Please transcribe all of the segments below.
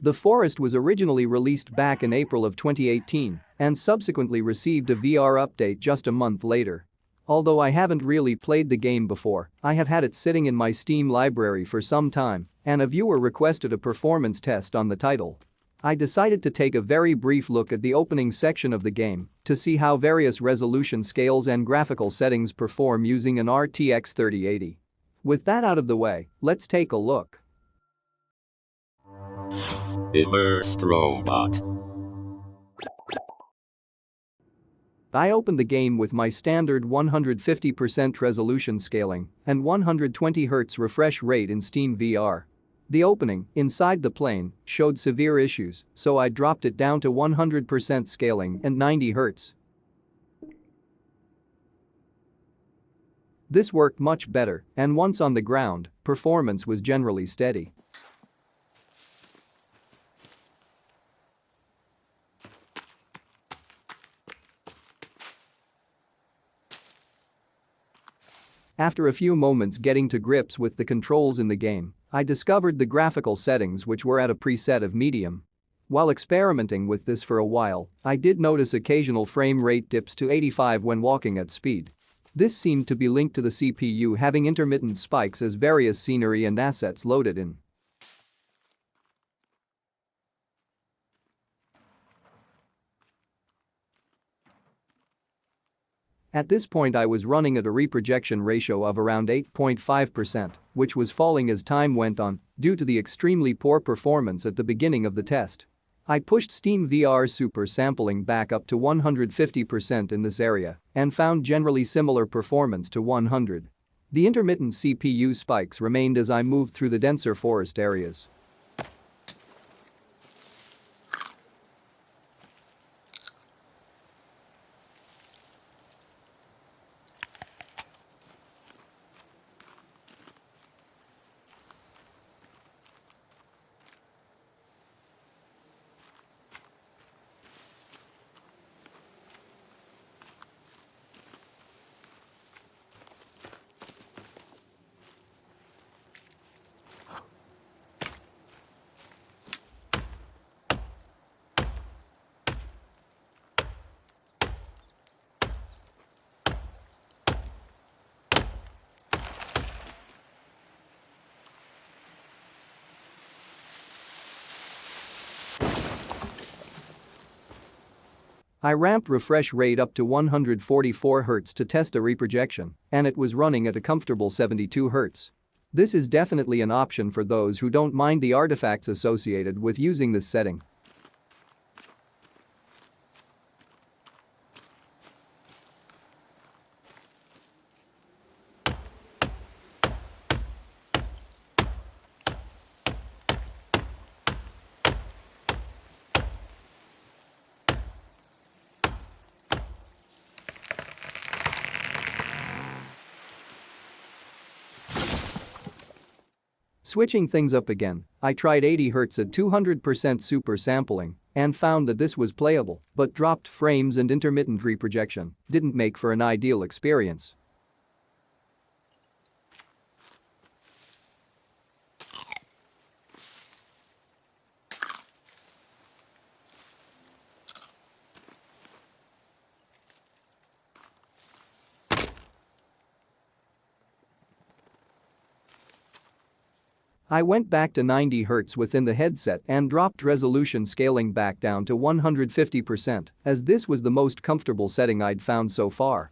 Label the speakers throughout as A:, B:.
A: The Forest was originally released back in April of 2018 and subsequently received a VR update just a month later. Although I haven't really played the game before, I have had it sitting in my Steam library for some time, and a viewer requested a performance test on the title. I decided to take a very brief look at the opening section of the game to see how various resolution scales and graphical settings perform using an RTX 3080. With that out of the way, let's take a look.
B: Immersed robot.
A: I opened the game with my standard 150% resolution scaling and 120Hz refresh rate in Steam VR. The opening, inside the plane, showed severe issues, so I dropped it down to 100% scaling and 90Hz. This worked much better, and once on the ground, performance was generally steady. After a few moments getting to grips with the controls in the game, I discovered the graphical settings which were at a preset of medium. While experimenting with this for a while, I did notice occasional frame rate dips to 85 when walking at speed. This seemed to be linked to the CPU having intermittent spikes as various scenery and assets loaded in. At this point I was running at a reprojection ratio of around 8.5%, which was falling as time went on due to the extremely poor performance at the beginning of the test. I pushed Steam VR super sampling back up to 150% in this area and found generally similar performance to 100. The intermittent CPU spikes remained as I moved through the denser forest areas. I ramped refresh rate up to 144 Hz to test a reprojection, and it was running at a comfortable 72 Hz. This is definitely an option for those who don't mind the artifacts associated with using this setting. Switching things up again, I tried 80 Hz at 200% super sampling and found that this was playable, but dropped frames and intermittent reprojection didn't make for an ideal experience. I went back to 90 Hz within the headset and dropped resolution scaling back down to 150% as this was the most comfortable setting I'd found so far.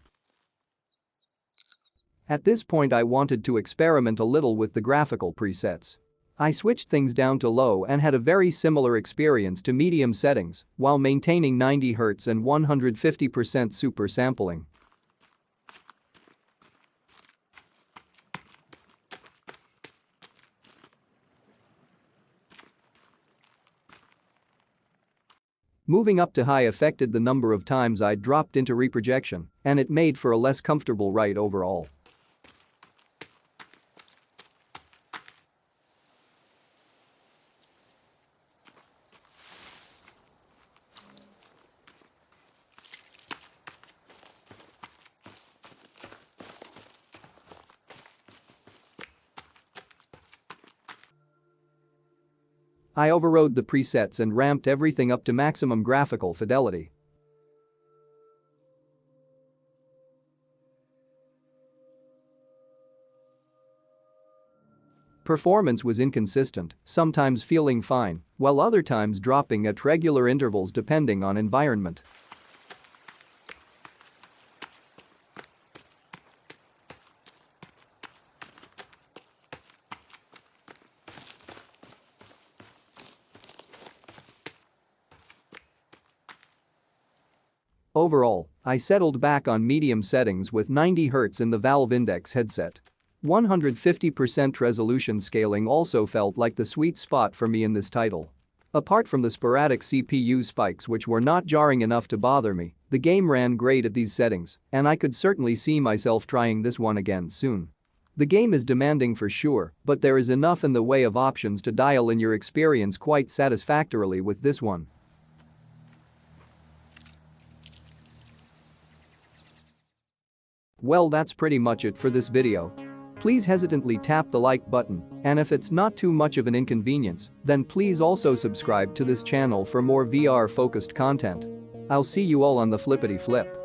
A: At this point I wanted to experiment a little with the graphical presets. I switched things down to low and had a very similar experience to medium settings while maintaining 90 Hz and 150% super sampling. Moving up to high affected the number of times I dropped into reprojection, and it made for a less comfortable ride overall. I overrode the presets and ramped everything up to maximum graphical fidelity. Performance was inconsistent, sometimes feeling fine, while other times dropping at regular intervals depending on environment. Overall, I settled back on medium settings with 90 Hz in the Valve Index headset. 150% resolution scaling also felt like the sweet spot for me in this title. Apart from the sporadic CPU spikes which were not jarring enough to bother me, the game ran great at these settings, and I could certainly see myself trying this one again soon. The game is demanding for sure, but there is enough in the way of options to dial in your experience quite satisfactorily with this one. Well, that's pretty much it for this video. Please hesitantly tap the like button, and if it's not too much of an inconvenience, then please also subscribe to this channel for more VR-focused content. I'll see you all on the flippity flip.